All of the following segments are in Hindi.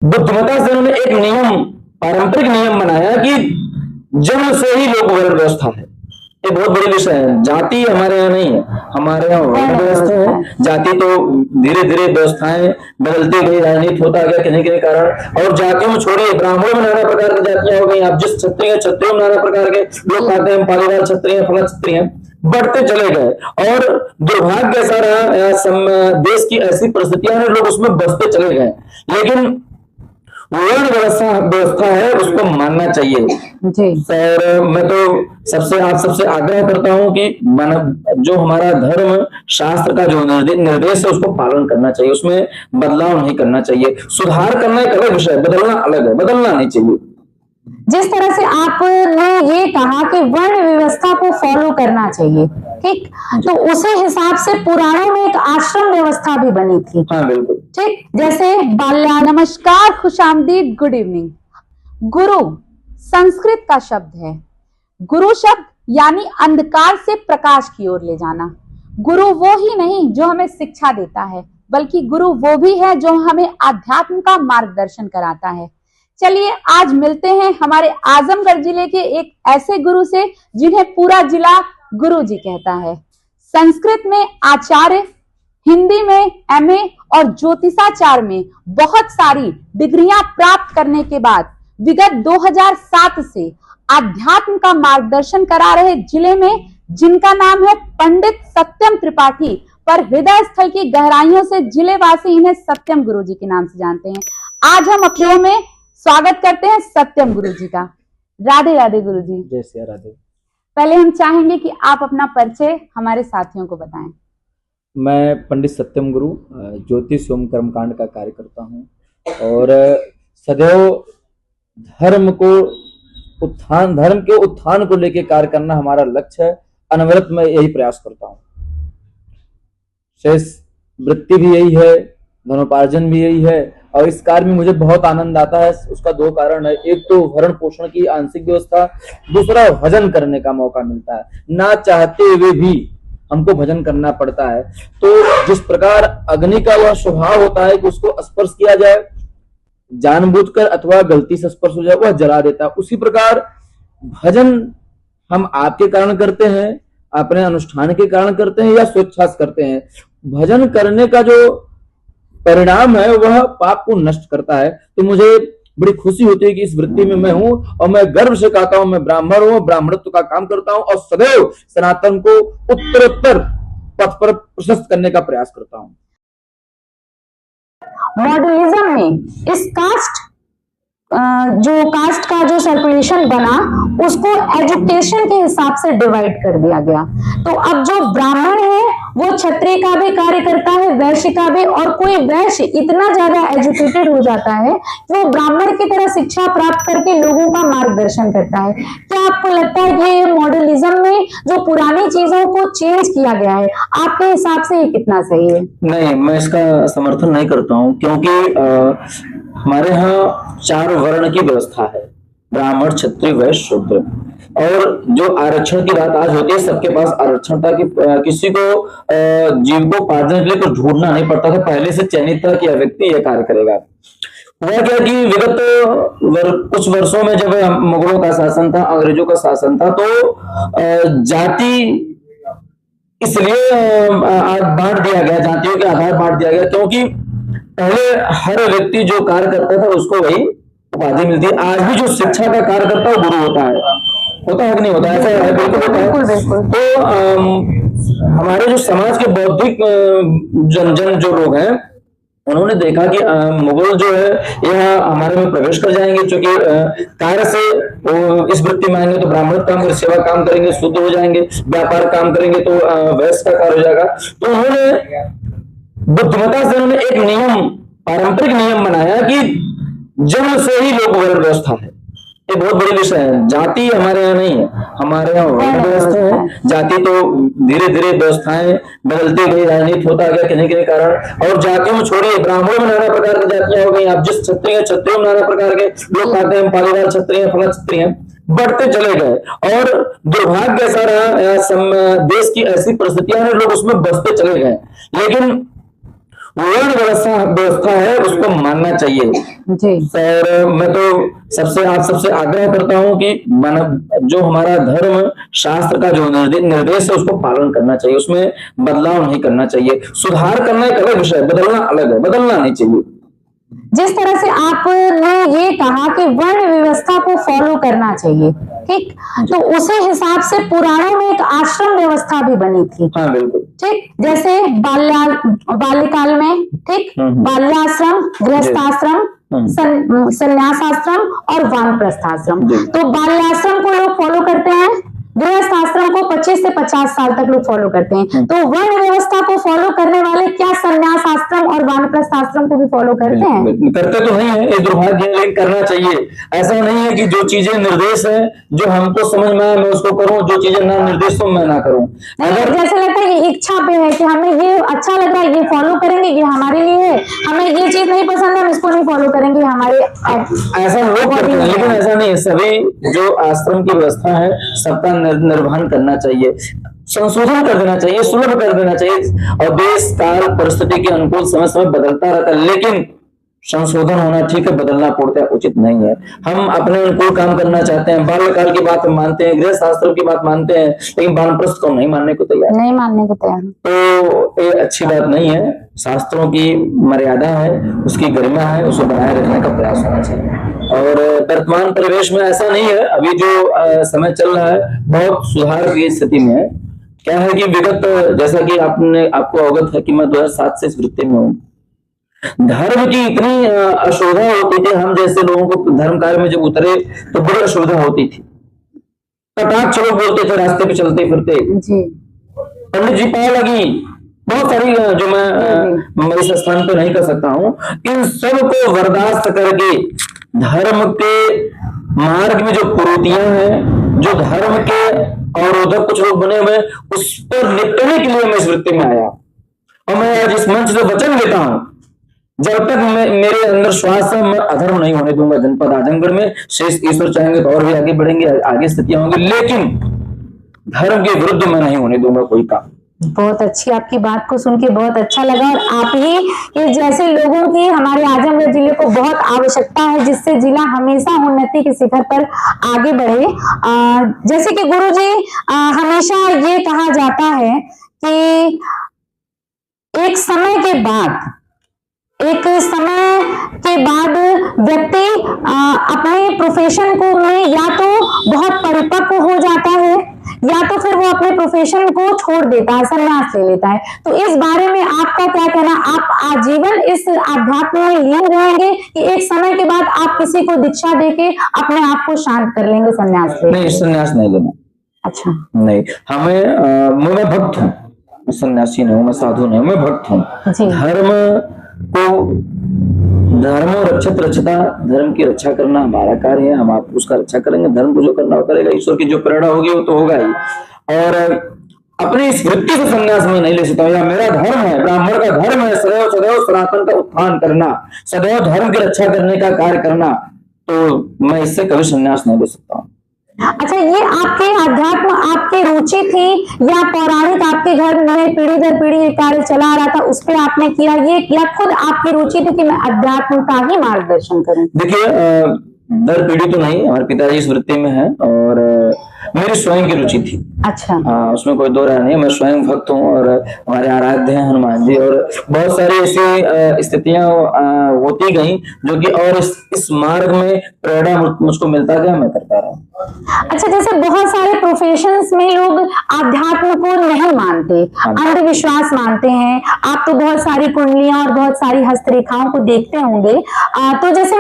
बुद्धिमत्ता से उन्होंने एक नियम, पारंपरिक नियम बनाया कि जन्म से ही लोक वर्ण व्यवस्था है। ये बहुत बड़ी विषय है। जाति हमारे यहाँ नहीं है, हमारे यहाँ वर्ण व्यवस्था है। जाति तो धीरे धीरे व्यवस्थाएं बदलती गई, राजनीति होता गया किन्हीं किन्हीं कारण। और जातियों में छोड़िए, ब्राह्मणों में नाना प्रकार की जातियां हो गई। आप जिस क्षत्रिय क्षत्रियों में नाना प्रकार के लोग कहते हैं, पालीवाल क्षत्रिय, फला क्षत्रिय, बढ़ते चले गए। और दुर्भाग्य ऐसा रहा, देश की ऐसी परिस्थितियां हैं, लोग उसमें बसते चले गए। लेकिन वर्ण व्यवस्था है, उसको मानना चाहिए जी। और मैं तो आप सबसे आग्रह करता हूं कि जो हमारा धर्म शास्त्र का जो निर्देश है उसको पालन करना चाहिए, उसमें बदलाव नहीं करना चाहिए। सुधार करना एक अलग विषय, बदलना अलग है, बदलना नहीं चाहिए। जिस तरह से आपने ये कहा कि वर्ण व्यवस्था को फॉलो करना चाहिए, ठीक, तो उसी हिसाब से पुराणों में एक आश्रम व्यवस्था भी बनी थी। हाँ बिल्कुल ठीक, जैसे बाल्या। नमस्कार, खुशामदीद, गुड इवनिंग। गुरु संस्कृत का शब्द है। गुरु शब्द यानी अंधकार से प्रकाश की ओर ले जाना। गुरु वो ही नहीं जो हमें शिक्षा देता है, बल्कि गुरु वो भी है जो हमें आध्यात्म का मार्गदर्शन कराता है। चलिए आज मिलते हैं हमारे आजमगढ़ जिले के एक ऐसे गुरु से जिन्हें पूरा जिला गुरु जी कहता है। संस्कृत में आचार्य, हिंदी में एमए और ज्योतिषाचार्य में बहुत सारी डिग्रियां प्राप्त करने के बाद विगत 2007 से आध्यात्म का मार्गदर्शन करा रहे जिले में, जिनका नाम है पंडित सत्यम त्रिपाठी, पर हृदय स्थल की गहराइयों से जिलेवासी इन्हें सत्यम गुरु जी के नाम से जानते हैं। आज हम अपने में स्वागत करते हैं सत्यम गुरु जी का। राधे राधे गुरु जी। जय श्री राधे। पहले हम चाहेंगे कि आप अपना परिचय हमारे साथियों को बताएं। मैं पंडित सत्यम गुरु ज्योतिष एवं कर्मकांड का कार्य करता हूं और सदैव धर्म के उत्थान को लेकर कार्य करना हमारा लक्ष्य है। अनवरत मैं यही प्रयास करता हूं। शेष वृत्ति भी यही है, धनोपार्जन भी यही है और इस कार्य में मुझे बहुत आनंद आता है। उसका दो कारण है, एक तो भरण पोषण की आंशिक व्यवस्था, दूसरा भजन करने का मौका मिलता है। ना चाहते हुए भी हमको भजन करना पड़ता है। तो जिस प्रकार अग्नि का वह स्वभाव होता है कि उसको स्पर्श किया जाए, जानबूझकर अथवा गलती से स्पर्श हो जाए, वह जला देता है। उसी प्रकार भजन हम आपके कारण करते हैं, अपने अनुष्ठान के कारण करते हैं या स्वेच्छा से करते हैं। भजन करने का जो परिणाम है वह पाप को नष्ट करता है। तो मुझे बड़ी खुशी होती है कि इस वृत्ति में मैं हूं और मैं गर्व से कहता हूं मैं ब्राह्मण हूं, ब्राह्मणत्व का काम करता हूं और सदैव सनातन को उत्तरोत्तर पथ पर प्रशस्त करने का प्रयास करता हूं। मॉडर्निज्म में इस कास्ट का जो सर्कुलेशन बना उसको एजुकेशन के हिसाब से डिवाइड कर दिया गया। तो अब जो ब्राह्मण है वो क्षत्रिय का भी कार्य करता है, वैश्य का भी, और कोई वैश्य इतना ज्यादा एजुकेटेड हो जाता है कि वो ब्राह्मण की तरह शिक्षा प्राप्त करके लोगों का मार्गदर्शन करता है। क्या आपको लगता है कि मॉडर्निज्म में जो पुरानी चीजों को चेंज किया गया है, आपके हिसाब से ये कितना सही है? नहीं, मैं इसका समर्थन नहीं करता हूँ, क्योंकि हमारे यहाँ 4 वर्ण की व्यवस्था है, ब्राह्मण, क्षत्रिय, वैश्य, शूद्र। और जो आरक्षण की बात आज होती है, सबके पास आरक्षण था कि किसी को जीविकोपार्जन के लिए कुछ ढूंढना नहीं पड़ता था, पहले से चयनित था कि यह व्यक्ति यह कार्य करेगा। हुआ क्या कि विगत कुछ वर्षों में जब मुगलों का शासन था, अंग्रेजों का शासन था, तो जाति इसलिए बांट दिया गया, जातियों के आधार बांट दिया गया, क्योंकि पहले हर व्यक्ति जो कार्य करता था उसको वही उपाधि मिलती है। आज भी जो शिक्षा का कार्य करता है वो गुरु होता है कि नहीं होता? ऐसा है, बिल्कुल होता है। तो हमारे जो समाज के बौद्धिक जन जो लोग हैं, उन्होंने देखा कि मुगल जो है यह हमारे में प्रवेश कर जाएंगे, क्योंकि कार्य से वो इस वृत्ति में आएंगे तो ब्राह्मण काम करेंगे, सेवा काम करेंगे, शुद्ध हो जाएंगे, व्यापार काम करेंगे तो वैश्य का कार्य हो जाएगा। तो उन्होंने बुद्धिमत्ता से उन्होंने एक नियम, पारंपरिक नियम बनाया कि जन्म से ही लोक वर्ण व्यवस्था है। ये बहुत बड़ी विषय है। जाति हमारे यहाँ नहीं है, हमारे यहाँ वर्ण व्यवस्था है। जाति तो धीरे धीरे व्यवस्थाएं बदलती गई, राजनीति होता गया किन्हीं किन्हीं कारण। और जातियों में छोड़िए, ब्राह्मणों में नाना प्रकार की जातियां हो गई। आप जिस क्षत्रियों में नाना प्रकार के लोग कहते हैं, पालीवाल क्षत्रिय, फला क्षत्रिय, बढ़ते चले गए। और दुर्भाग्य ऐसा रहा, देश की ऐसी परिस्थितियां हैं, लोग उसमें बसते चले गए। लेकिन वर्ण व्यवस्था है उसको मानना चाहिए। जी और मैं तो आप सबसे आग्रह करता हूं कि जो हमारा धर्म शास्त्र का जो निर्देश है उसको पालन करना चाहिए, उसमें बदलाव नहीं करना चाहिए। सुधार करना एक अलग विषय, बदलना अलग है, बदलना नहीं चाहिए। जिस तरह से आपने ये कहा कि वर्ण व्यवस्था को फॉलो करना चाहिए, ठीक, तो उसी हिसाब से पुराणों में एक आश्रम व्यवस्था भी बनी थी। हाँ बिल्कुल ठीक, जैसे बाल्यकाल में, ठीक, बाल्याश्रम, गृहस्थाश्रम, संन्यासाश्रम और वानप्रस्थाश्रम। तो बाल्याश्रम को लोग फॉलो करते हैं, गृहस्थ आश्रम को 25 से 50 साल तक लोग फॉलो करते हैं। तो वर्ण व्यवस्था को फॉलो करने वाले क्या संन्यास आश्रम और वानप्रस्थ आश्रम को भी फॉलो करते हैं? करते तो नहीं है, ये दुर्भाग्य है, लेकिन करना चाहिए। ऐसा नहीं है कि जो चीजें निर्देश है जो हमको समझ में आए मैं उसको करूं, जो चीजें ना निर्देश हो मैं ना करूं। अगर जैसे लगता है कि इच्छा पे है कि हमें ये अच्छा लग रहा है, ये फॉलो करेंगे, ये हमारे लिए है, हमें ये चीज नहीं पसंद है, हम इसको नहीं फॉलो करेंगे, हमारे ऐसा लोग करते हैं, लेकिन ऐसा नहीं है। सभी जो आश्रम की व्यवस्था है सबका निर्वहन करना चाहिए, संशोधन कर देना चाहिए, सुलभ कर देना चाहिए। और देश काल परिस्थिति के अनुकूल समय समय बदलता रहता है, लेकिन संशोधन होना ठीक है, बदलना पूर्णतः उचित नहीं है। हम अपने अनुकूल काम करना चाहते हैं, बाल्यकाल की बात हम मानते हैं, गृह शास्त्र की बात मानते हैं, लेकिन वानप्रस्थ को नहीं मानने को तैयार, तो ये अच्छी बात नहीं है। शास्त्रों की मर्यादा है, उसकी गरिमा है, उसको बनाए रखने का प्रयास होना चाहिए। और वर्तमान परिवेश में ऐसा नहीं है, अभी जो समय चल रहा है बहुत सुधार की स्थिति में है। क्या है कि विगत, जैसा कि आपको अवगत है कि मैं 2007 से इस वृत्ति में हूँ। धर्म की इतनी असुविधा होती थी, हम जैसे लोगों को धर्म कार्य में जब उतरे तो बड़ी असुविधा होती थी। कटाक्ष लोग बोलते थे रास्ते पे चलते फिरते, पंडित जी पाए लगी, बहुत सारी जो मैं इस स्थान पे नहीं कर सकता हूँ। इन सबको बर्दाश्त करके धर्म के मार्ग में जो कुरीतियां हैं, जो धर्म के अवरोधक कुछ लोग बने हुए, उस पर निपटने के लिए मैं इस वृत्ति में आया। और मैं आज इस मंच से वचन देता हूं, जब तक मेरे अंदर श्वास है मैं अधर्म नहीं होने दूंगा। जनपद आजमगढ़ में शेष ईश्वर चाहेंगे तो और भी आगे बढ़ेंगे, आगे स्थितियां होंगी, लेकिन धर्म के विरुद्ध मैं नहीं होने दूंगा कोई काम। बहुत अच्छी, आपकी बात को सुन के बहुत अच्छा लगा। और आप ही के जैसे लोगों की हमारे आजमगढ़ जिले को बहुत आवश्यकता है, जिससे जिला हमेशा उन्नति के शिखर पर आगे बढ़े। जैसे कि गुरुजी, हमेशा ये कहा जाता है कि एक समय के बाद व्यक्ति अपने प्रोफेशन को में या तो बहुत परिपक्व हो जाता है, या तो फिर वो अपने प्रोफेशन को छोड़ देता है, संन्यास ले लेता है। तो इस बारे में आपका क्या कहना? आप आजीवन इस अध्यात्म में लीन रहेंगे कि एक समय के बाद आप किसी को दीक्षा देके अपने आप को शांत कर लेंगे संन्यास ले? नहीं, संन्यास नहीं लेना। अच्छा, नहीं, मैं भक्त हूँ, सन्यासी नहीं हूँ, मैं साधु नहीं हूँ, मैं भक्त हूँ। धर्म रक्षित रक्षता, धर्म की रक्षा करना हमारा कार्य है, हम आप उसका रक्षा करेंगे। धर्म को जो करना हो करेगा, ईश्वर की जो प्रेरणा होगी वो तो होगा ही। और अपनी इस वृत्ति से संन्यास में नहीं ले सकता हूँ। मेरा धर्म है, ब्राह्मण का धर्म है सदैव सदैव सनातन का उत्थान करना, सदैव धर्म की रक्षा करने का कार्य करना, तो मैं इससे कभी संन्यास नहीं ले सकता हूँ। अच्छा, ये आपके अध्यात्म आपकी रुचि थी या पौराणिक आपके घर में पीढ़ी दर पीढ़ी ये कार्य चला आ रहा था, उस पर आपने किया ये, या खुद आपकी रुचि थी कि मैं अध्यात्म का ही मार्गदर्शन करूं? देखिए, दर पीढ़ी तो नहीं, हमारे पिताजी इस वृत्ति में है और मेरी स्वयं की रुचि थी। अच्छा, उसमें कोई दो राय नहीं है। मैं स्वयं भक्त हूँ और हमारे आराध्य हैं हनुमान जी, और बहुत सारी ऐसी स्थितियां होती गई जो कि और इस मार्ग में प्रेरणा मुझको मिलता गया, मैं करता रहा। अच्छा, जैसे बहुत सारे प्रोफेशंस में लोग आध्यात्म को नहीं मानते, अंधविश्वास मानते हैं। आप तो बहुत सारी कुंडलियां और बहुत सारी हस्तरेखाओं को देखते होंगे। तो जैसे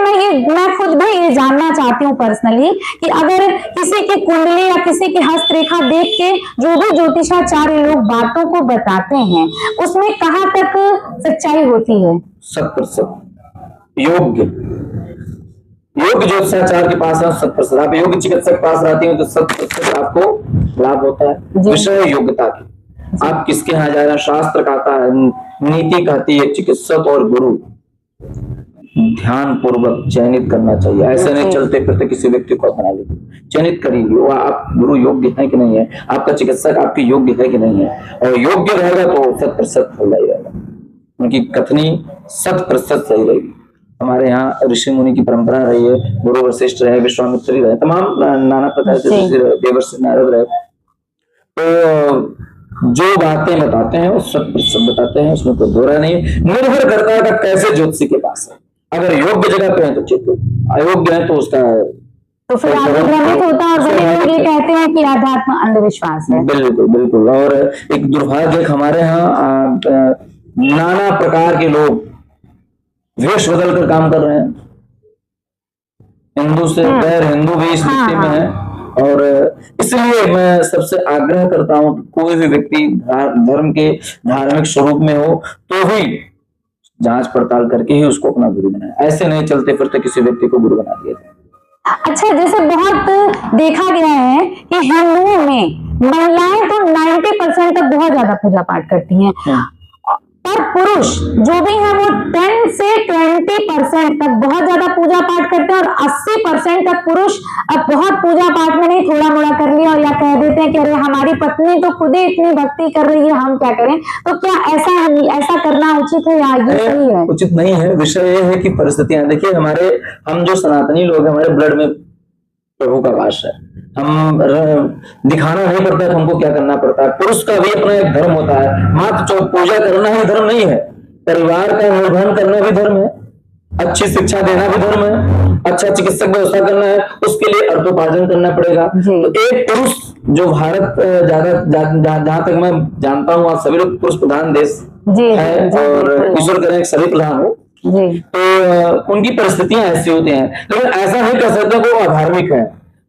मैं खुद भी ये जानना चाहती हूँ पर्सनली कि अगर किसी की कुंडली या किसी की हस्तरेखा देख के जो भी ज्योतिषाचार्य लोग बातों को बताते हैं, उसमें कहाँ तक सच्चाई होती है? 100% योग्य ज्योतिषाचार्य के पास 100%, आप योग्य चिकित्सक के पास रहती हो तो 100% आपको लाभ होता है। विषय योग्यता की, आप किसके यहाँ जा रहे हैं, शास्त्र कहता है, नीति कहती है, चिकित्सक और गुरु ध्यान पूर्वक चयनित करना चाहिए। ऐसे नहीं चलते फिरते किसी व्यक्ति को अपना लीजिए, चयनित करिए वो आप गुरु योग्य है कि नहीं है, आपका चिकित्सक आपकी योग्य है कि नहीं है, और योग्य रहेगा तो 100% फल रहेगा। उनकी कथनी 100% सही रहेगी। हमारे यहाँ ऋषि मुनि की परंपरा रही है, गुरु वशिष्ठ रहे, विश्वामित्री रहे, तमाम नाना प्रकार के ऋषि रहे, देवर्षि नारद रहे। तो जो बातें बताते हैं वो 100% बताते हैं, उसमें कोई दोहरा नहीं है। निर्भर करता है कि कैसे ज्योतिषी के पास है। अगर योग्य जगह पे है तो ठीक है, अयोग्य है तो उसका तो फिर आदमी भ्रमित होता है और सभी लोग ये कहते हैं कि आध्यात्म अंधविश्वास है। बिल्कुल बिल्कुल। और एक दुर्भाग्य हमारे यहाँ नाना प्रकार के लोग वेश बदल कर काम कर रहे हैं। हिंदू से गैर हिंदू भी इस स्थिति में है। और इसलिए मैं सबसे आग्रह करता हूं कि कोई भी व्यक्ति धर्म के धार्मिक स्वरूप में हो तो ही जांच पड़ताल करके ही उसको अपना गुरु बनाए। ऐसे नहीं चलते फिरते किसी व्यक्ति को गुरु बना दिया जाए। अच्छा, जैसे बहुत देखा गया है कि हिंदुओं में महिलाएं तो 90% तक बहुत ज्यादा पूजा पाठ करती हैं, पर पुरुष जो भी है वो 10 से 20% तक बहुत ज्यादा पूजा पाठ करते हैं और 80% तक पुरुष अब बहुत पूजा पाठ में नहीं, थोड़ा मोड़ा कर लिया और या कह देते हैं कि अरे हमारी पत्नी तो खुद ही इतनी भक्ति कर रही है, हम क्या करें। तो क्या ऐसा करना उचित है या ये सही है? उचित नहीं है। विषय ये है कि परिस्थितियां, देखिए हम जो सनातनी लोग हैं, हमारे ब्लड में प्रभु का वास है। हम दिखाना नहीं पड़ता है हमको क्या करना पड़ता है। पुरुष का भी अपना एक धर्म होता है। मात्र पूजा करना ही धर्म नहीं है, परिवार का निर्वहन करना भी धर्म है, अच्छी शिक्षा देना भी धर्म है, अच्छा चिकित्सक व्यवस्था करना है, उसके लिए अर्थोपार्जन करना पड़ेगा। तो एक पुरुष जो भारत जहां तक मैं जानता हूँ, आज सभी लोग पुरुष प्रधान देश है और ईश्वर करें सभी प्रधान हो, तो उनकी परिस्थितियां ऐसी होती हैं। लेकिन ऐसा नहीं कर सकते वो अधार्मिक है।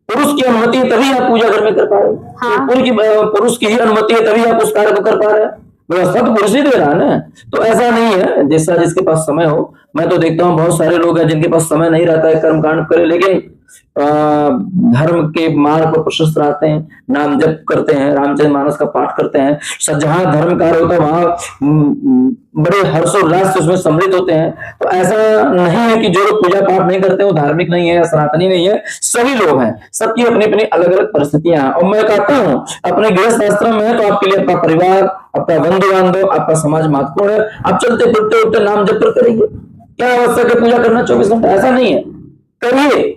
पुरुष की अनुमति है तभी आप पूजा घर में कर पा रहे हैं। पुरुष की ही अनुमति है तभी आप उस कार्य को कर पा रहे हैं। व्यवस्था तो पुरुष ही दे रहा है ना। तो ऐसा नहीं है, जैसा जिसके पास समय हो। मैं तो देखता हूँ बहुत सारे लोग हैं जिनके पास समय नहीं रहता है कर्म कांड करे, लेकिन धर्म के मार्ग पर प्रशस्त रहते हैं, नाम जप करते हैं, रामचरितमानस का पाठ करते हैं। जहां धर्म कार्य होता है वहां बड़े हर्षोल्लास से उसमें सम्मिलित होते हैं। तो ऐसा नहीं है कि जो लोग पूजा पाठ नहीं करते वो धार्मिक नहीं है या सनातनी नहीं है। सभी लोग हैं, सबकी अपनी अपनी अलग अलग परिस्थितियां हैं। और मैं कहता हूँ अपने गृहस्थ आश्रम में है तो आपके लिए आपका परिवार, आपका बंधु बांधव, आपका समाज महत्वपूर्ण है। आप चलते फिरते उठते नाम जप करेंगे, क्या आवश्यक है पूजा करना 24 घंटे? ऐसा नहीं है, करिए।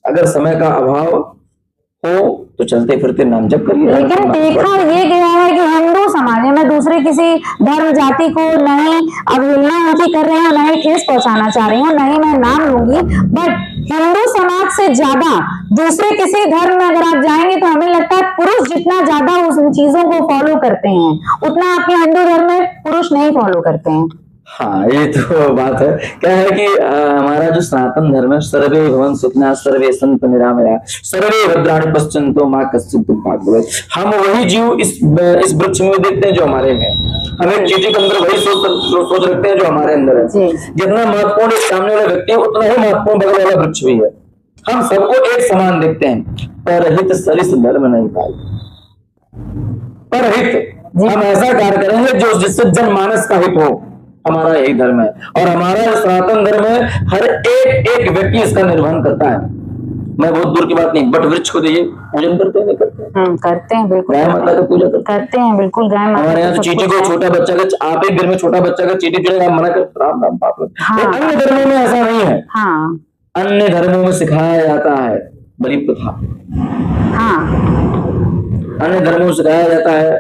अगर समय का अभाव हो तो चलते फिरते नाम जप करिए। लेकिन देखा ये गया है कि हिंदू समाज में दूसरे किसी धर्म जाति को नहीं अवहेलना उनकी कर रहे हैं, नहीं ठेस पहुंचाना चाह रही हूँ, नहीं मैं नाम लूंगी, बट हिंदू समाज से ज्यादा दूसरे किसी धर्म में अगर आप जाएंगे तो हमें लगता है पुरुष जितना ज्यादा उन चीजों को फॉलो करते हैं उतना आपके हिंदू धर्म में पुरुष नहीं फॉलो करते हैं। हाँ, ये तो बात है। क्या है कि हमारा जो सनातन धर्म है, सर्वे भवन सुखना सर्वे संत निरामया सर्वे भद्राणि पश्यन्तु मां कश्चित् दुःखात् भवेत्। हम वही जीव इस वृक्ष में देखते हैं जो हमारे में, हमें चीटी के अंदर वही सोच रखते हैं जो हमारे अंदर है। जितना महत्वपूर्ण इस सामने वाला व्यक्ति है उतना ही महत्वपूर्ण बगल वाला वृक्ष भी है। हम सबको एक समान देखते हैं। परहित सरिस धर्म नहीं पाई। परहित हम ऐसा कार्य करेंगे जो जिससे जनमानस का हित हो। हमारा यही धर्म है और हमारा सनातन धर्म है। हर एक व्यक्ति इसका निर्वहन करता है। मैं बहुत दूर की बात नहीं, बट वृक्ष को देखिए पूजन करते हैं, नहीं करते हैं? करते हैं, बिल्कुल। गाय माता का पूजा करते हैं, बिल्कुल। गाय माता हमारे यहाँ तो चींटी को छोटा बच्चा का, आप एक घर में छोटा बच्चा का चींटी चढ़ेगा, मना कर राम राम पाप। अन्य धर्मों में ऐसा नहीं है। अन्य धर्मों में सिखाया जाता है बलि प्रथा। अन्य धर्मों में सिखाया जाता है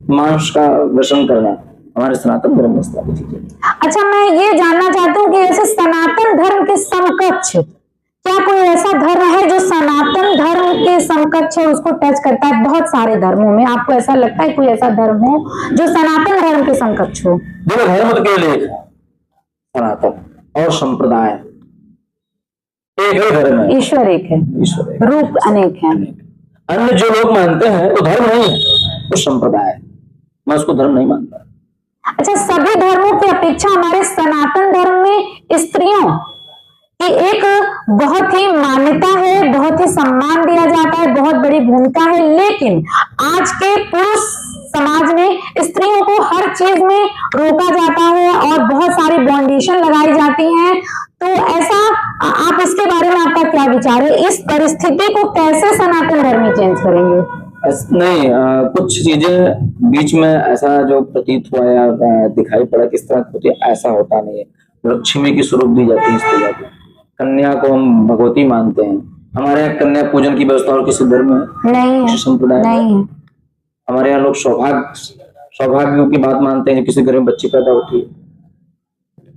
मांस का व्यसन करना। हमारे सनातन धर्म में स्थापित है। अच्छा, मैं ये जानना चाहती हूँ कि ऐसे सनातन धर्म के समकक्ष क्या कोई ऐसा धर्म है जो सनातन धर्म के समकक्ष है, उसको टच करता है? बहुत सारे धर्मों में आपको ऐसा लगता है कोई ऐसा धर्म हो जो सनातन धर्म के समकक्ष हो? देखो, धर्म के लिए सनातन और संप्रदाय एक ही धर्म है। ईश्वर एक है, ईश्वर रूप अनेक है। अन्य जो लोग मानते हैं वो धर्म नहीं है, वो संप्रदाय है। मैं उसको धर्म नहीं मानता। अच्छा, सभी धर्मों की अपेक्षा हमारे सनातन धर्म में स्त्रियों की एक बहुत ही मान्यता है, बहुत ही सम्मान दिया जाता है, बहुत बड़ी भूमिका है। लेकिन आज के पुरुष समाज में स्त्रियों को हर चीज में रोका जाता है और बहुत सारी बाउंडेशन लगाई जाती हैं। तो ऐसा आप इसके बारे में आपका क्या विचार है? इस परिस्थिति को कैसे सनातन धर्मी चेंज करेंगे? नहीं, कुछ चीजें बीच में ऐसा जो प्रतीत हुआ या दिखाई पड़ा किस तरह होती है, ऐसा होता नहीं है। लक्ष्मी की स्वरूप दी जाती है स्त्रियों को, कन्या को हम भगवती मानते हैं। हमारे यहाँ कन्या पूजन की व्यवस्था और किसी धर्म में नहीं किसी संप्रदाय में नहीं। हमारे यहाँ लोग सौभाग्य की बात मानते हैं, किसी घर में बच्ची पैदा होती है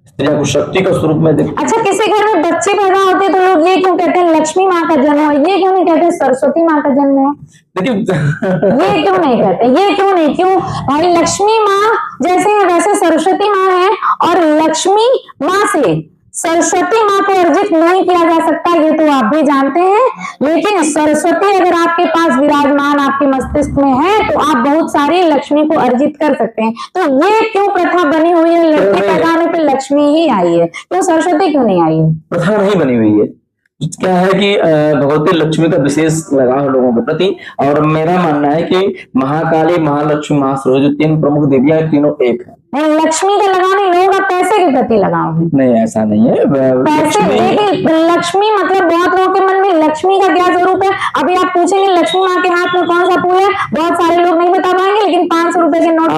स्त्रियों को शक्ति का स्वरूप में देखते अच्छा, किसी घर में बच्चे पैदा होते तो लोग ये क्यों कहते हैं लक्ष्मी माँ का जन्म हुआ, ये क्यों नहीं कहते सरस्वती माँ का जन्म हुआ? देखिए ये क्यों नहीं कहते, ये क्यों नहीं, क्यों भाई? लक्ष्मी माँ जैसे है वैसे सरस्वती माँ है, और लक्ष्मी माँ से सरस्वती माँ को अर्जित नहीं किया जा सकता, ये तो आप भी जानते हैं। लेकिन सरस्वती अगर आपके पास विराजमान आपके मस्तिष्क में है तो आप बहुत सारी लक्ष्मी को अर्जित कर सकते हैं। तो ये क्यों प्रथा बनी हुई है, लड़की पैदा होने पे लक्ष्मी ही आई है, क्यों सरस्वती क्यों नहीं आई है? प्रथा नहीं बनी हुई है। क्या है कि भगवती लक्ष्मी का विशेष लगाव है लोगों के प्रति, और मेरा मानना है कि महाकाली, महालक्ष्मी, महासरस्वती जो तीन प्रमुख देवियां तीनों एक है। नहीं, लक्ष्मी का लगाव नहीं, लोगों का पैसे के प्रति लगाव है। नहीं, ऐसा नहीं है। पैसे लक्ष्मी मतलब बहुत लोगों के मन में लक्ष्मी का क्या स्वरूप है। अभी आप पूछेंगे लक्ष्मी माँ के हाथ में कौन सा फूल है, बहुत सारे लोग नहीं बता पाएंगे, लेकिन 500 रुपए के नोट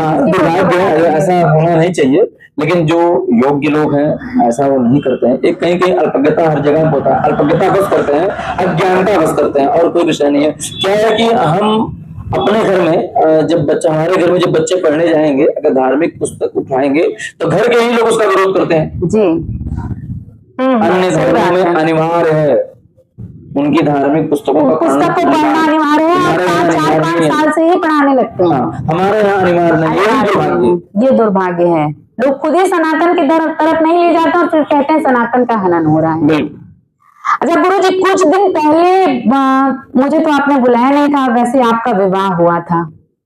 ऐसा होना नहीं चाहिए। लेकिन जो योग्य लोग हैं ऐसा वो नहीं करते हैं। एक कहीं कहीं अल्पज्ञता हर जगह होता है, अल्पज्ञता बस करते हैं, अज्ञानता बस करते हैं, और कोई विषय नहीं है। क्या है कि हम अपने घर में जब बच्चा, हमारे घर में जब बच्चे पढ़ने जाएंगे, अगर धार्मिक पुस्तक उठाएंगे तो घर के ही लोग उसका विरोध करते हैं जी। अन्य धर्मों में अनिवार्य है उनकी धार्मिक पुस्तकों को पढ़ना अनिवार्य है, 4-5 साल से ही पढ़ाने लगते हैं। हमारे यहाँ अनिवार्य नहीं, ये दुर्भाग्य है। लोग खुद ही सनातन की तरफ नहीं ले जाते और फिर कहते हैं सनातन का हनन हो रहा है। अच्छा गुरु जी, कुछ दिन पहले मुझे तो आपने बुलाया नहीं था, वैसे आपका विवाह हुआ था,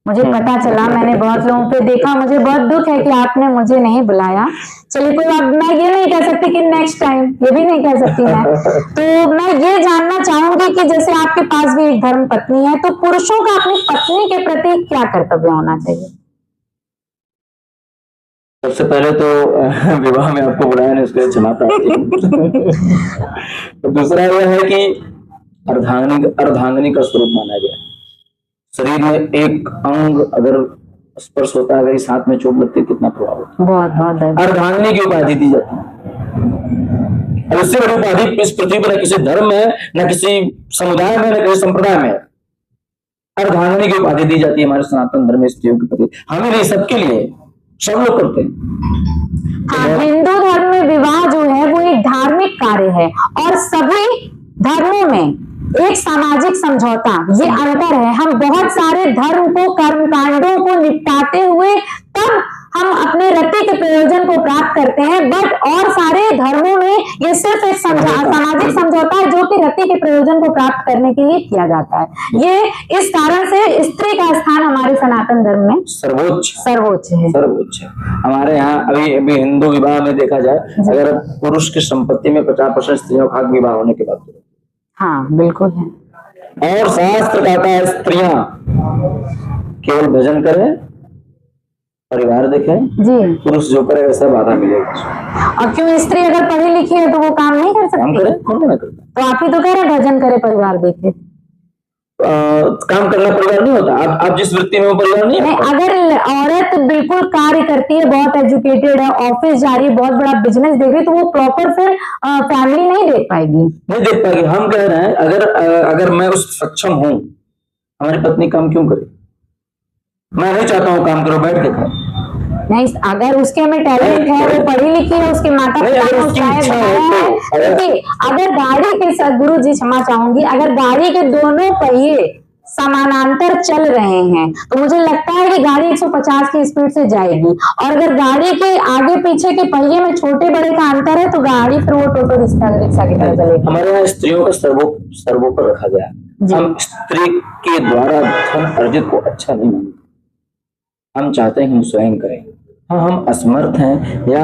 मुझे पता चला, मैंने बहुत लोगों पे देखा, मुझे बहुत दुख है कि आपने मुझे नहीं बुलाया। चलिए कोई बात, मैं ये नहीं कह सकती कि नेक्स्ट टाइम, ये भी नहीं कह सकती मैं। तो मैं ये जानना चाहूंगी कि जैसे आपके पास भी एक धर्म पत्नी है, तो पुरुषों का अपनी पत्नी के प्रति क्या कर्तव्य होना चाहिए? सबसे पहले तो विवाह में आपको बुलाया नहीं, उसके लिए क्षमा प्रार्थी। तो दूसरा यह है कि अर्धांगिनी का स्वरूप माना गया। शरीर में एक अंग अगर स्पर्श होता है, अगर इस हाथ में चोट लगती है कितना प्रभाव होता है। बहुत अर्धांगिनी की उपाधि दी जाती है। अब इससे बड़ी उपाधि इस पृथ्वी पर न किसी धर्म में, न किसी समुदाय में, न किसी संप्रदाय में अर्धांगिनी की उपाधि दी जाती है हमारे सनातन धर्म में स्त्रियों के प्रति। हमें नहीं, सबके लिए, सब लोग करते हैं। हाँ, हिंदू धर्म में विवाह जो है वो एक धार्मिक कार्य है, और सभी धर्मों में एक सामाजिक समझौता, ये अंतर है। हम बहुत सारे धर्म को, कर्मकांडों को निपटाते हुए तब हम अपने रति के प्रयोजन को प्राप्त करते हैं, बट और सारे धर्मों में ये सिर्फ एक सामाजिक समझौता है जो कि रति के प्रयोजन को प्राप्त करने के लिए किया जाता है। ये इस कारण से स्त्री का स्थान हमारे सनातन धर्म में सर्वोच्च है। हमारे यहाँ अभी हिंदू विवाह में देखा जाए, अगर पुरुष की संपत्ति में 50% स्त्रियों का विवाह होने के बाद, हाँ बिल्कुल है। और शास्त्र कहता है स्त्रियां केवल भजन करें, परिवार देखें जी, पुरुष जो करेगा सब बाधा मिलेगा। और क्यों, स्त्री अगर पढ़ी लिखी है तो वो काम नहीं कर सकती? काम करे, कौन नहीं करता? तो आप ही तो कह रहे भजन करे परिवार देखे। काम करना परिवार नहीं होता। आप जिस वृत्ति में, वो परिवार नहीं होता। अगर औरत बिल्कुल कार्य करती है, बहुत एजुकेटेड है, ऑफिस जा रही है, बहुत बड़ा बिजनेस देख रही है, तो वो प्रॉपर फिर फैमिली नहीं देख पाएगी। नहीं देख पाएगी। हम कह रहे हैं अगर मैं उस सक्षम हूँ, हमारी पत्नी काम क्यों करे? मैं नहीं चाहता हूँ काम करो, बैठ के खाओ। नहीं, अगर उसके में टैलेंट है, वो पढ़ी लिखी है, उसके माता पिता को देखिए, अगर गाड़ी के, गुरु जी क्षमा चाहूंगी, अगर गाड़ी के दोनों पहिए समानांतर चल रहे हैं तो मुझे लगता है कि गाड़ी 150 की स्पीड से जाएगी, और अगर गाड़ी के आगे पीछे के पहिए में छोटे बड़े का अंतर है तो गाड़ी फिर वो टोटो रिक्शा की तरह चलेगी। हमारे यहाँ स्त्रियों का सर्वोपर रखा गया। हम स्त्री के द्वारा धन अर्जित को अच्छा नहीं मानते। हम चाहते हैं हम स्वयं करें। हाँ, हम असमर्थ हैं या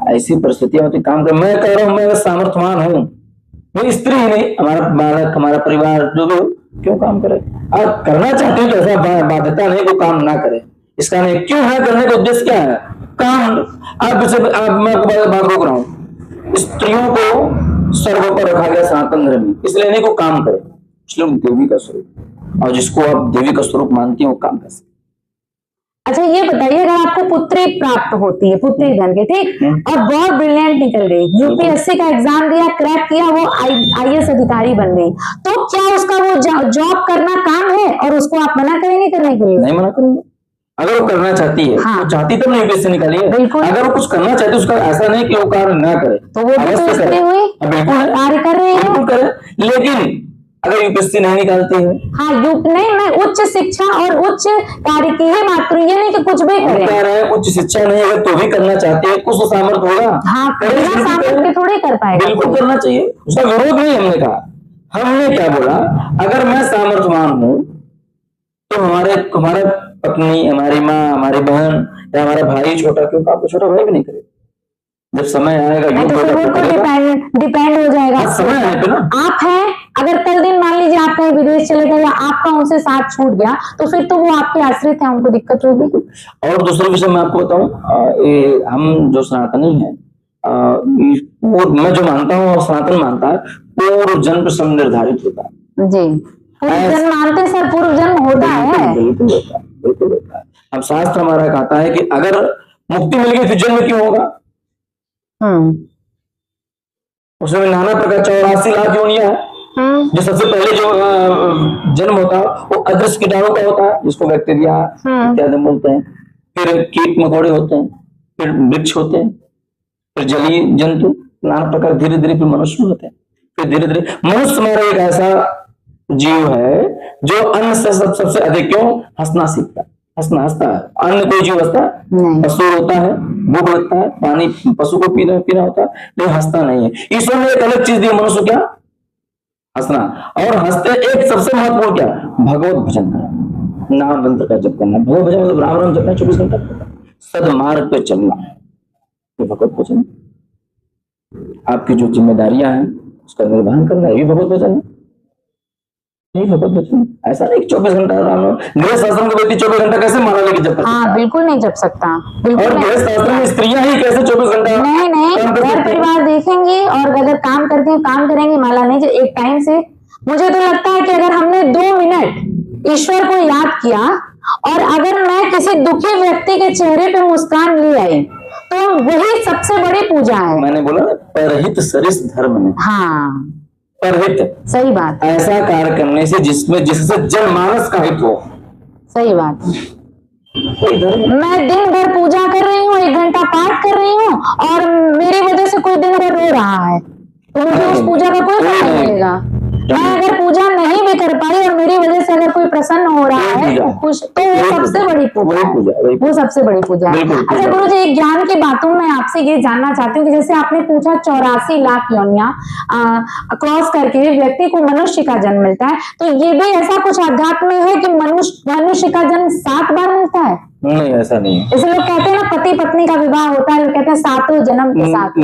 ऐसी परिस्थितियां होती काम कर, मैं कह रहा हूँ मैं सामर्थ्यवान हूँ, मैं स्त्री ही नहीं, हमारा बालक, हमारा परिवार जो क्यों काम करे? आप करना चाहते हैं तो ऐसा बाध्यता नहीं को काम ना करे। इसका नहीं क्यों है, करने का उद्देश्य क्या है? काम। मैं बात रोक रहा हूँ, स्त्रियों को सर्व पर रखा गया सनातन धर्म में, इसलिए नहीं को काम करे। श्लोक देवी का स्वरूप और जिसको आप देवी का स्वरूप मानती हैं वो काम कर सकते। अच्छा ये बताइए, अगर आपको पुत्री प्राप्त होती है, पुत्री धन के, ठीक, और बहुत ब्रिलियंट निकल गई, यूपीएससी का एग्जाम दिया, क्रैक किया, वो आईएएस अधिकारी बन गई, तो क्या उसका वो जॉब करना काम है और उसको आप मना करेंगे करने के लिए? नहीं मना करूंगा। अगर वो करना चाहती है, हाँ। तो चाहती तब नहीं यूपीएससी निकाली है। बिल्कुल। अगर वो कुछ करना चाहती है, उसका ऐसा नहीं कि वो कार्य ना करे, तो वो भी तो स्त्री हुई, बिल्कुल कार्य कर रही है, बिल्कुल करे, लेकिन अगर यूपीएससी नहीं निकालती है, हाँ नहीं, मैं उच्च शिक्षा और उच्च कार्य की ही बात करूँ, ये नहीं कि कुछ भी करें। कह रहे हैं उच्च शिक्षा नहीं है तो भी करना चाहते हैं, कुछ तो सामर्थ्य होगा। हाँ, बिना सामर्थ्य के थोड़ी कर पाएगा। बिल्कुल करना चाहिए, उसका विरोध नहीं हमने कहा। हमने क्या बोला, अगर मैं सामर्थ्यवान हूं तो हमारा पत्नी, हमारी माँ, हमारी बहन या हमारा भाई छोटा, क्यों आपको छोटा भाई भी नहीं करेगा? जब समय आएगा तो डिपेंड हो जाएगा समय आने पे ना। आप हैं, अगर कल दिन मान लीजिए आप कहीं विदेश चले गए या आपका उनसे साथ छूट गया, तो फिर तो वो आपके आश्रित हैं, उनको दिक्कत होगी। और दूसरे विषय मैं आपको बताऊं, हम जो सनातनी है, वो मैं जो मानता हूँ और सनातन मानता है, पूर्व जन्म श्रम निर्धारित होता है। जी, पूर्व जन्म मानते हैं सर, पूर्व जन्म होता है, बिल्कुल होता है, बिल्कुल होता है। अब शास्त्र हमारा कहता है कि अगर मुक्ति मिल गई तो जन्म क्यों होगा? उसमें नाना प्रकार 84 लाख योनियां है। जो सबसे पहले जो जन्म होता है वो अदृश्य कीटाणु का होता है, जिसको बैक्टीरिया इत्यादि बोलते हैं। फिर कीट मकोड़े होते हैं, फिर वृक्ष होते हैं, फिर जलीय जंतु, नाना प्रकार, धीरे धीरे फिर मनुष्य होते हैं, फिर धीरे धीरे मनुष्य हमारा एक ऐसा जीव है जो अन्न से सबसे अधिक क्यों हंसना सीखता है, हंसता है। अन्य कोई जीव हंसता है? पशु होता है, भूख लगता है, पानी पशु को पीना होता है, लेकिन हंसता नहीं है। ईश्वर ने एक अलग चीज दी मनुष्य, क्या? हंसना। और हंसते एक सबसे महत्वपूर्ण क्या? भगवत भजन करना, नाम मंत्र का जप करना। भगवत भजन मतलब राम राम जपना 24 घंटा, सदमार्ग पे चलना, ये भगवत भजन। आपकी जो जिम्मेदारियां हैं उसका निर्वहन करना, ये भी भगवत भजन है। भगवत भजन ऐसा नहीं 24 घंटा गृहस्थ आश्रम का व्यक्ति 24 घंटा कैसे माला लेके जप सकता? हाँ, बिल्कुल नहीं जप सकता। और गृहस्थ आश्रम में स्त्रियां ही कैसे 24 घंटा? नहीं, घर परिवार देखेंगे और अगर काम करते हैं काम करेंगे, माला नहीं एक टाइम से। मुझे तो लगता है कि अगर हमने 2 मिनट ईश्वर को याद किया और अगर मैं किसी दुखी व्यक्ति के चेहरे पे मुस्कान ले आई, तो वही सबसे बड़ी पूजा है। मैंने बोला ना, परहित सरिस धर्म में। हाँ, परहित, सही बात। ऐसा कार्य करने से जिससे जनमानस का हित हो। सही बात। मैं दिन भर पूजा कर रही हूँ, 1 घंटा पाठ कर रही हूँ और मेरी वजह से कोई दिन भर रो रहा है, तो मुझे उस पूजा का कोई फल नहीं मिलेगा। मैं अगर पूजा नहीं भी कर पाई और मेरी वजह से अगर कोई प्रसन्न हो रहा है तो खुश, तो वो सबसे बड़ी पूजा है, वो सबसे बड़ी पूजा है। अच्छा गुरु जी, एक ज्ञान की बातों में आपसे ये जानना चाहती हूँ कि जैसे आपने पूछा 84 लाख योनियां क्रॉस करके व्यक्ति को मनुष्य का जन्म मिलता है, तो ये भी ऐसा कुछ अध्यात्म में है कि मनुष्य का जन्म 7 बार मिलता है? नहीं, ऐसा नहीं है। जैसे लोग कहते हैं ना पति पत्नी का विवाह होता है, लोग कहते हैं 7 जन्म के साथ।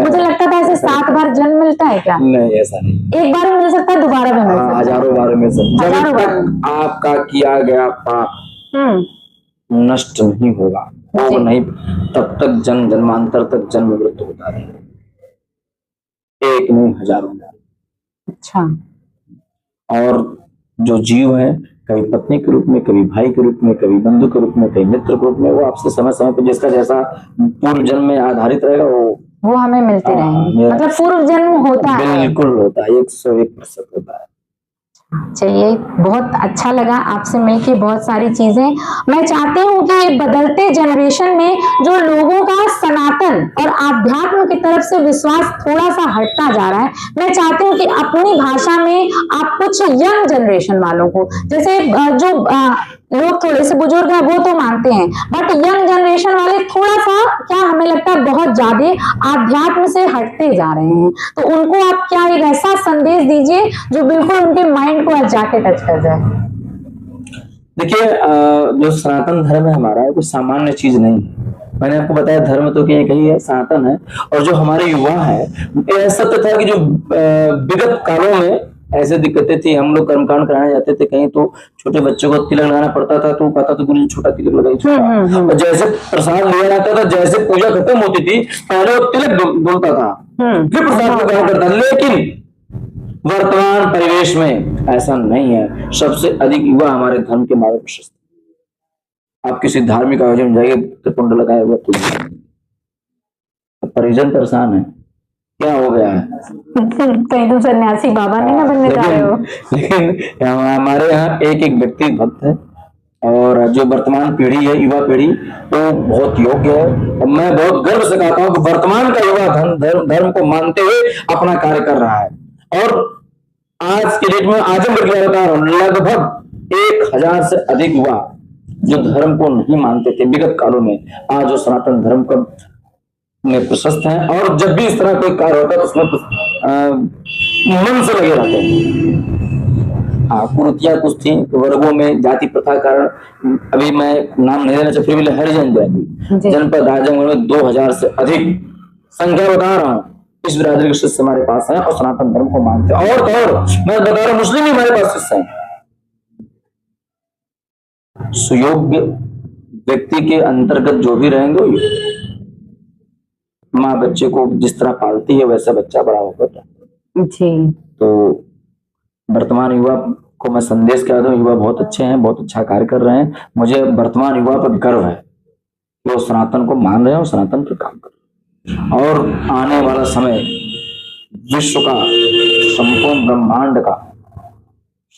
मुझे लगता था ऐसे 7 बार जन्म मिलता है क्या? नहीं, ऐसा नहीं। एक बार मिल सकता है, दोबारा भी मिल सकता है, हजारों बार मिल सकता है। जब तक आपका किया गया पाप नष्ट नहीं होगा, वो नहीं, तब तक जन्म जन्मांतर तक जन्म मृत्यु होता रहेगा, एक नहीं हजारों बार। अच्छा। और जो जीव है, कभी पत्नी के रूप में, कभी भाई के रूप में, कभी बंधु के रूप में, कभी मित्र के रूप में, वो आपसे समय समय पर जिसका जैसा पूर्व जन्म में आधारित रहेगा वो हमें मिलते रहेंगे। मतलब पूर्व जन्म होता है, बिल्कुल होता है, 101% होता है। चलिए, बहुत अच्छा लगा आपसे मिलके, बहुत सारी चीजें। मैं चाहती हूँ कि बदलते जनरेशन में जो लोगों का सनातन और आध्यात्म की तरफ से विश्वास थोड़ा सा हटता जा रहा है, मैं चाहती हूँ कि अपनी भाषा में आप कुछ यंग जनरेशन वालों को, जैसे जो लोग थोड़े से बुजुर्ग हैं वो तो मानते हैं, बट यंग जनरेशन वाले थोड़ा सा, क्या हमें लगता है, बहुत ज्यादा आध्यात्म से हटते जा रहे हैं, तो उनको आप क्या एक ऐसा संदेश दीजिए जो बिल्कुल उनके माइंड को जाके टच कर जाए? देखिए, जो सनातन धर्म है हमारा, कोई सामान्य चीज नहीं है। मैंने आपको बताया धर्म तो एक ही है, सनातन है। और जो हमारे युवा है, ऐसा तो था कि जो विगत कालों में ऐसे दिक्कतें थी, हम लोग कर्मकांड कराने जाते थे कहीं, तो छोटे बच्चों को तिलक लगाना पड़ता था, तो कहता था गुरु जी छोटा तिलक लगाइए। और जैसे प्रसाद लिया जाता था, जैसे पूजा खत्म होती थी, पहले वो तिलक बोलता था, फिर प्रसाद ग्रहण करता। लेकिन वर्तमान परिवेश में ऐसा नहीं है। सबसे अधिक युवा हमारे धर्म के मार्ग प्रशस्त। आप किसी धार्मिक आयोजन में जाइए, त्रिपुंड लगाए हुए परिजन परेशान है, क्या हो गया है? कहीं तुम सन्यासी बाबा नहीं ना बनने जा रहे हो? लेकिन हमारे यहाँ एक एक व्यक्ति भक्त है, और जो वर्तमान पीढ़ी है, युवा पीढ़ी, तो बहुत योग्य है। और मैं बहुत गर्व से कहता हूँ कि वर्तमान का युवा धर्म को मानते हुए अपना कार्य कर रहा है। और आज के डेट में आजमगढ़ की बता रहा हूँ, लगभग 1000 से अधिक युवा जो धर्म को नहीं मानते थे विगत कालों में, आज जो सनातन धर्म का में प्रशस्त हैं। और जब भी इस तरह कोई कार्य होता है तो उसमें मन से लगे रहते हैं। हाँ, कुरीतियां कुछ थी वर्गों में, जाति प्रथा कारण, अभी मैं नाम नहीं लेना चाहिए, फिर भी हरिजन जाति जनपद आजमगढ़ में 2000 से अधिक संख्या बता रहा हूँ इस बिरादरी के शिष्य हमारे पास है और सनातन धर्म को मानते हैं। और मैं बता रहा हूँ, मुस्लिम भी हमारे पास शिष्य हैं। सुयोग्य व्यक्ति के अंतर्गत जो भी रहेंगे, माँ बच्चे को जिस तरह पालती है वैसा बच्चा बड़ा होगा। जी। तो वर्तमान युवा को मैं संदेश कह दूं, युवा बहुत अच्छे हैं, बहुत अच्छा कार्य कर रहे हैं। मुझे वर्तमान युवा पर गर्व है कि वो सनातन को मान रहे हैं और सनातन पर काम कर रहे हैं। और आने वाला समय विश्व का, संपूर्ण ब्रह्मांड का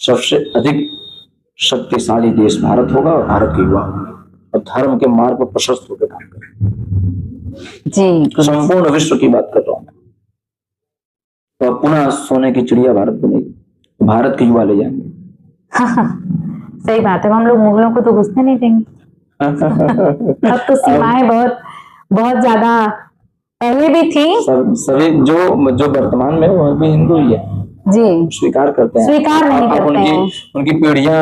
सबसे अधिक शक्तिशाली देश भारत होगा, और भारत के युवा होंगे और धर्म के मार्ग पर प्रशस्त होकर काम करेंगे। जी, संपूर्ण विश्व की बात कर रहा हूं। तो पुनः सोने की चिड़िया भारत बनेगी, भारत के युवा ले जाएंगे। सही बात है, हम लोग मुगलों को तो घुसने नहीं देंगे। अब तो सीमाएं बहुत ज्यादा पहले भी थी। सभी जो वर्तमान में वो भी हिंदू ही है जी, स्वीकार करते हैं। स्वीकार नहीं करते हैं। उनकी पीढ़ियां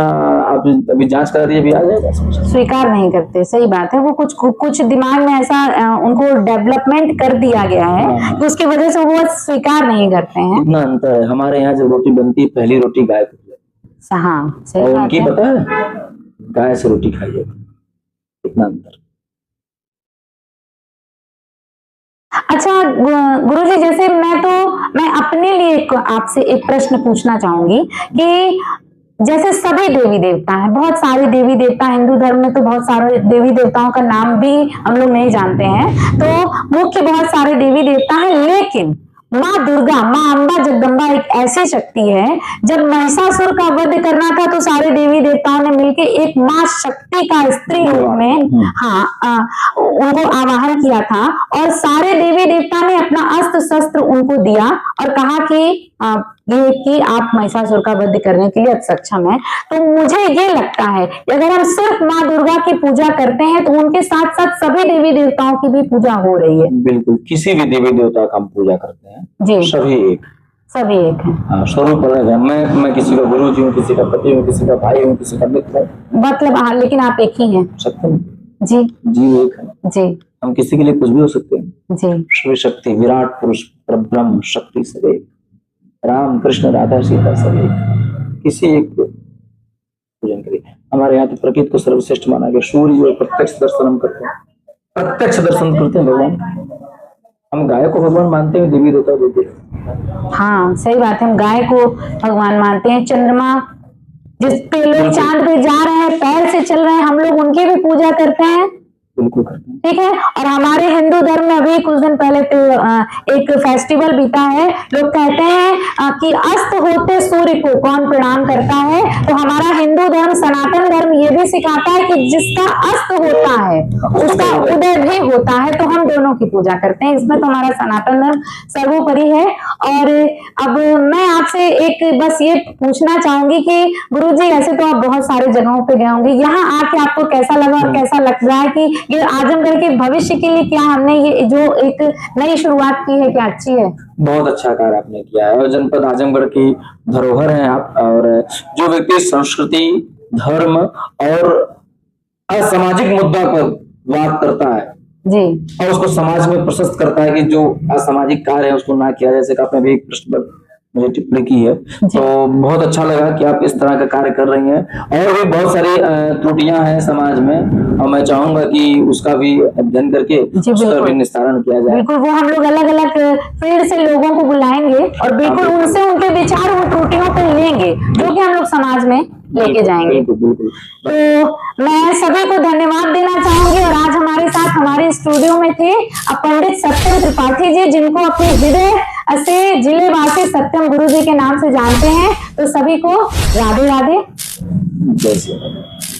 आप अभी जांच करा दिए, अभी आ जाएगा। स्वीकार नहीं करते, सही बात है। वो कुछ दिमाग में ऐसा उनको डेवलपमेंट कर दिया गया है तो उसकी वजह से वो स्वीकार नहीं करते हैं। इतना अंतर है। हमारे यहाँ जब रोटी बनती है, पहली रोटी गाय को, हाँ सही और बात उनकी है। पता है गाय से रोटी खाइए, इतना अंतर। अच्छा गुरुजी, जैसे मैं अपने लिए आपसे एक प्रश्न पूछना चाहूंगी कि जैसे सभी देवी देवता हैं, बहुत सारे देवी देवता, हिंदू धर्म में तो बहुत सारे देवी देवताओं का नाम भी हम लोग नहीं जानते हैं, तो मुख्य बहुत सारे देवी देवता हैं, लेकिन माँ दुर्गा, माँ अम्बा जगदम्बा एक ऐसी शक्ति है, जब महिषासुर का वध करना था तो सारे देवी देवताओं ने मिलकर एक माँ शक्ति का स्त्री रूप में उनको आवाहन किया था, और सारे देवी देवता ने अपना अस्त्र शस्त्र उनको दिया और कहा कि आप महिषासुर का वध करने के लिए सक्षम है। तो मुझे ये लगता है कि अगर हम सिर्फ माँ दुर्गा की पूजा करते हैं तो उनके साथ साथ सभी देवी देवताओं की भी पूजा हो रही है। बिल्कुल, किसी भी देवी देवता का हम पूजा करते हैं जी, सभी एक है। हाँ, स्वरूप अलग है। मैं किसी का गुरु जी हूँ, किसी का पति हूँ, किसी का भाई हूँ, किसी का मित्र हूँ, मतलब लेकिन आप एक ही हैं। सत्यम जी, जीव एक है जी, हम किसी के लिए कुछ भी हो सकते हैं। जी, शिव शक्ति, विराट पुरुष, परब्रह्म शक्ति सब एक, राम कृष्ण राधा सीता सब एक, किसी एक को पूजन करिए। हमारे यहाँ तो प्रकृति को सर्वश्रेष्ठ माना गया। सूर्य जो प्रत्यक्ष दर्शन हम करते हैं, प्रत्यक्ष दर्शन करते हैं भगवान। हम गाय को भगवान मानते हैं, देवी देवता देते हैं। हाँ सही बात है, हम गाय को भगवान मानते हैं। चंद्रमा जिस पे लोग चांद पे जा रहे हैं, पैर से चल रहे हैं, हम लोग उनकी भी पूजा करते हैं। बिल्कुल करते हैं। ठीक है। और हमारे हिंदू धर्म में अभी कुछ दिन पहले एक फेस्टिवल बीता है। लोग कहते हैं कि अस्त होते सूर्य को कौन प्रणाम करता है, तो हमारा हिंदू धर्म, सनातन धर्म ये भी सिखाता है कि जिसका अस्त होता है उसका उदय भी होता है, तो हम दोनों की पूजा करते हैं। इसमें तो हमारा सनातन धर्म सर्वोपरि है। और अब मैं आपसे एक बस ये पूछना चाहूंगी कि गुरुजी, ऐसे तो आप बहुत सारे जगहों पे गए होंगे, यहाँ आके आपको कैसा लगा और कैसा लग रहा है कि ये आजमगढ़ के भविष्य के लिए क्या हमने ये जो एक नई शुरुआत की है, क्या अच्छी है? बहुत अच्छा कार्य आपने किया है, और जनपद आजमगढ़ की धरोहर है आप। और जो व्यक्ति संस्कृति, धर्म और असामाजिक मुद्दा पर बात करता है जी, और उसको समाज में प्रशस्त करता है कि जो असामाजिक कार्य है उसको ना किया जाए, जैसे आपने भी एक प्रश्न पर मुझे टिप्पणी की है, तो बहुत अच्छा लगा कि आप इस तरह का कार्य कर रही हैं। और भी बहुत सारी त्रुटियां हैं समाज में, और मैं चाहूंगा कि उसका भी अध्ययन करके उसका भी निस्तारण किया जाए। बिल्कुल, वो हम लोग अलग अलग फील्ड से लोगों को बुलाएंगे और बिल्कुल उनसे उनके विचार सीखेंगे, जो कि हम लोग समाज में लेके जाएंगे। बिल्कुल बिल्कुल। तो मैं सभी को धन्यवाद देना चाहूंगी। और आज हमारे साथ हमारे स्टूडियो में थे पंडित सत्यम त्रिपाठी जी, जिनको अपने हृदय से जिलेवासी सत्यम गुरु जी के नाम से जानते हैं। तो सभी को राधे राधे। जय श्री राम।